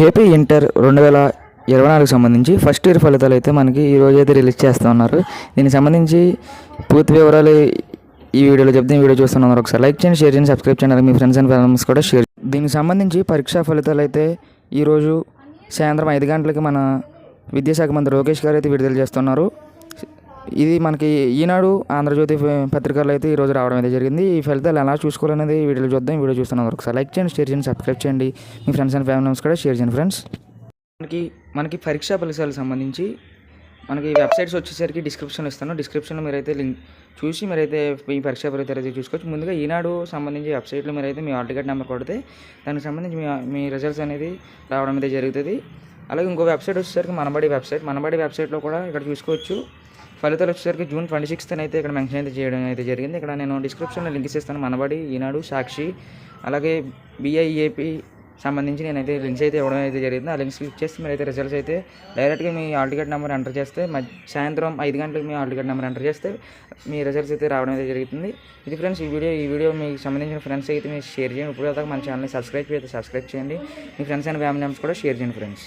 AP inter 2024 సంబంధించి first year ఫలితాలు అయితే మనకి ఈరోజు అయితే రిలీజ్ చేస్తూ ఉన్నారు. దీనికి సంబంధించి పూర్తి వివరాలు ఈ వీడియోలో చెప్తే ఈ వీడియో చూస్తున్నారు. ఒకసారి లైక్ చేయండి, షేర్ చేయండి, సబ్స్క్రైబ్ చేయండి, మీ ఫ్రెండ్స్ అండ్ ఫ్యామిలీస్ కూడా షేర్. దీనికి సంబంధించి పరీక్షా ఫలితాలు అయితే ఈరోజు సాయంత్రం 5 గంటలకి మన విద్యాశాఖ మంత్రి లోకేష్ గారు అయితే విడుదల చేస్తున్నారు. ఇది మనకి ఈనాడు, ఆంధ్రజ్యోతి పత్రికల్లో అయితే ఈరోజు రావడం అయితే జరిగింది. ఈ ఫలితాలు ఎలా చూసుకోవాలనేది ఈ వీడియోలో చూద్దాం. ఈ వీడియో చూస్తున్నారు ఒకసారి లైక్ చేయండి, షేర్ చేయండి, సబ్స్క్రైబ్ చేయండి, మీ ఫ్రెండ్స్ అండ్ ఫ్యామిలీ మెంబర్స్ కూడా షేర్ చేయండి. ఫ్రెండ్స్, మనకి పరీక్షా ఫలితాలకు సంబంధించి మనకి వెబ్సైట్స్ వచ్చేసరికి డిస్క్రిప్షన్లో ఇస్తాను. డిస్క్రిప్షన్లో మీరైతే లింక్ చూసి మీరైతే ఈ పరీక్షా ఫలితాలు అయితే చూసుకోవచ్చు. ముందుగా ఈనాడు సంబంధించి వెబ్సైట్లో మీరైతే మీ హాల్ టికెట్ నెంబర్ కొడితే దానికి సంబంధించి మీ రిజల్ట్స్ అనేది రావడం అయితే జరుగుతుంది. అలాగే ఇంకో వెబ్సైట్ వచ్చేసరికి మనబడి వెబ్సైట్లో కూడా ఇక్కడ చూసుకోవచ్చు. ఫలితాలు వచ్చేసరికి జూన్ 26th అయితే ఇక్కడ మెన్షన్ అయితే చేయడం అయితే జరిగింది. ఇక్కడ నేను డిస్క్రిప్షన్లో లింక్స్ ఇస్తాను. మనబడి, ఈనాడు, సాక్షి, అలాగే BIEP సంబంధించి నేనైతే లింక్స్ అయితే ఇవ్వడం అయితే జరిగింది. ఆ లింక్స్ క్లిక్ చేస్తే మీరైతే రిజల్ట్స్ అయితే డైరెక్ట్గా మీ హాల్ టికెట్ నెంబర్ ఎంటర్ చేస్తే సాయంత్రం 5 గంటలకు మీ హాల్ టికెట్ నెంబర్ ఎంటర్ చేస్తే మీ రిజల్ట్స్ అయితే రావడం అయితే జరుగుతుంది. ఇది ఫ్రెండ్స్ ఈ వీడియో మీకు సంబంధించిన ఫ్రెండ్స్ అయితే మీరు షేర్ చేయండి. ఇప్పుడు దాకా మన ఛానల్ని సబ్స్క్రైబ్ చేయండి. మీ ఫ్రెండ్స్ అండ్ ఫ్యామిలీ మెంబర్స్ కూడా షేర్ చేయండి ఫ్రెండ్స్.